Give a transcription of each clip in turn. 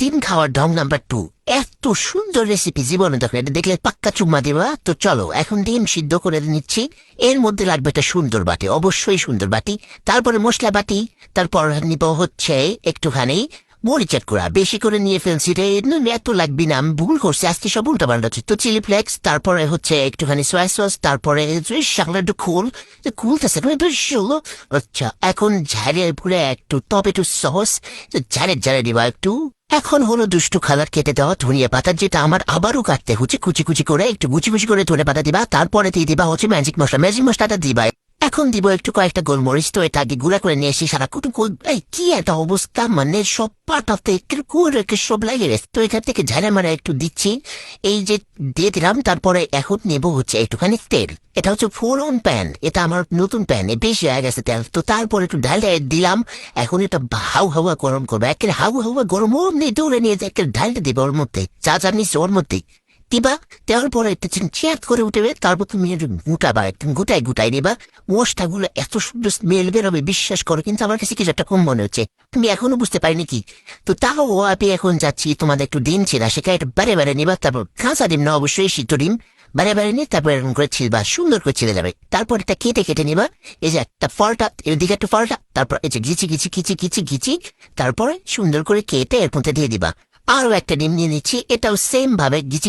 ডিম খাওয়ার ঢং নাম্বার 2। এত সুন্দর রেসিপি জীবনে দেখো, এটা দেখলে পাক্কা চুম্মা দিবা। তো চলো এখন ডিম সিদ্ধ করে নিচ্ছি। এর মধ্যে লাগবে একটা সুন্দর বাটি, অবশ্যই সুন্দর বাটি। তারপরে মশলা বাটি, তারপর নিব হচ্ছে একটুখানি মরিচের গুঁড়া, বেশি করে নিয়ে ফেলছি রে, এত লাগবি না, আমি ভুল করছি আজকে, সব উল্টা পাল্টা। তো চিলি ফ্লেক্স, তারপরে হচ্ছে একটুখানি সয়া সস, তারপরে একটু খুলতেছে। আচ্ছা এখন ঝাড়ে পুরে একটু টমেটো সস, ঝাড়ে ঝাড়ে দিবা একটু। এখন হলো দুষ্টু খালার কেটে দেওয়া ধনিয়া পাতা, যেটা আমার আবারও কাটতে হচ্ছে কুচি কুচি করে, একটু গুচি গুচি করে ধনে পাতা দিবা। তারপরে দিয়ে দিবা হচ্ছে ম্যাজিক মশলা, ম্যাজিক মশলাটা দিবা। এখন দিব একটু কয়েকটা গোলমরিচ, তো এটা আগে গুঁড়া করে নিয়ে এসে সারা কুটু কি একটা অবস্থা, মানে সব পাটাতে সব লাগে গেছে। তো এখান থেকে ঝাড়া মারা একটু দিচ্ছি, এই যে দিয়ে দিলাম। তারপরে এখন নেবো হচ্ছে একটুখানি তেল, এটা হচ্ছে ফোড়ন প্যান, এটা আমার নতুন প্যান, বেশি হয়ে গেছে তেল। তো তারপরে একটু ঢাল দিলাম। এখন এটা হাউ হাওয়া গরম করবো, একের হাউ হাওয়া গরম অমনি দৌড়ে নিয়ে যে একের ঢালটা দিবে ওর মধ্যে, যা যা নিচ্ছে ওর মধ্যে দিবা। দেওয়ার পরে একটা চেয়ার করে উঠবে। তারপর তুমি গুটাবা, একদম গুটাই নিবা। মশলাগুলো এত সুন্দর স্মেল বেরোবে বিশ্বাস করো, কিন্তু আমার কাছে কিছু একটা কম মনে হচ্ছে, তুমি এখনো বুঝতে পারিনি কি। তো তাও আমি এখন যাচ্ছি তোমাদের একটু ডিম ছিলা, সেখানে একটু বারে বারে নিবা। তারপর কাঁচা ডিম না, অবশ্যই সিদ্ধ ডিম বারে বারে নিয়ে তারপর এরকম করে ছিলবা, সুন্দর করে ছিলে যাবে। তারপর এটা কেটে কেটে নিবা, এই যে একটা ফলটা, এদিকে একটা ফলটা, তারপর এই যে ঘিচি, তারপরে সুন্দর করে কেটে এর মধ্যে দিয়ে দিবা। আরো একটা ডিম নিয়ে নিচ্ছি, এটাও সেম ভাবে ঘিচি।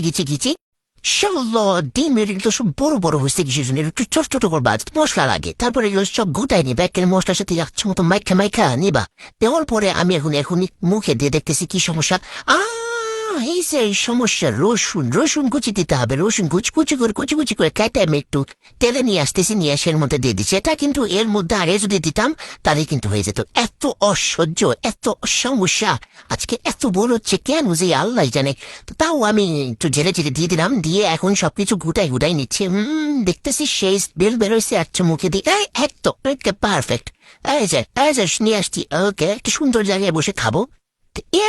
ডিমের এগুলো সব বড় বড় হয়েছে, কিছু একটু ছোট ছোট করবা, মশলা লাগে। তারপরে এগুলো সব গোটাই নিবা, একের মশলার সাথে যাচ্ছে মতো মাইখা নিবা। দেওয়ার পরে আমি এখন মুখে দিয়ে দেখতেছি কি সমস্যা। এই যে এই সমস্যা, রসুন কুচি দিতে হবে। রসুন কুচি করে কেটে আমি একটু তেলে নিয়ে আসতেছি, নিয়ে এসে এর মধ্যে দিয়ে দিচ্ছি। এটা কিন্তু এর মধ্যে আগে যদি দিতাম তাহলে কিন্তু হয়ে যেত। এত অসহ্য, এত সমস্যা আজকে এত বড় হচ্ছে কেন যে আল্লাহ জানে। তো তাও আমি একটু ঝেড়ে দিয়ে দিলাম, দিয়ে এখন সবকিছু গুটাই নিচ্ছে। দেখতেছি সেই বেল বেরোইছে আচ্ছা মুখে দিয়ে, একদম পারফেক্ট। এই যে নিয়ে আসছি, ওকে একটা সুন্দর জায়গায় বসে খাবো।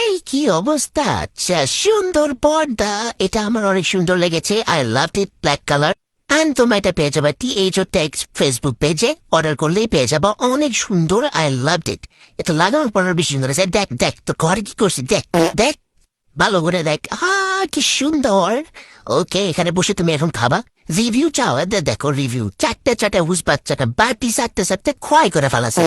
এই কি অবস্থা, আচ্ছা সুন্দর পর্দা, এটা আমার অনেক সুন্দর লেগেছে, I love it, black colour. And তোমরা এটা পেয়ে যাবা THOTEX ফেসবুক পেজে, অর্ডার করলেই পেয়ে যাবা, অনেক সুন্দর, আই লাভ ইট। এটা লাগানোর পর বেশি সুন্দর আছে। দেখ তো ঘরে কি করছি, দেখ ভালো করে দেখ, কি সুন্দর। ওকে এখানে বসে তুমি এখন খাবা, রিভিউ চাও, দেখো রিভিউ, চারটে হুস বাচ্চাটা বাটি চারটে খোয়াই করে ফেলাছে।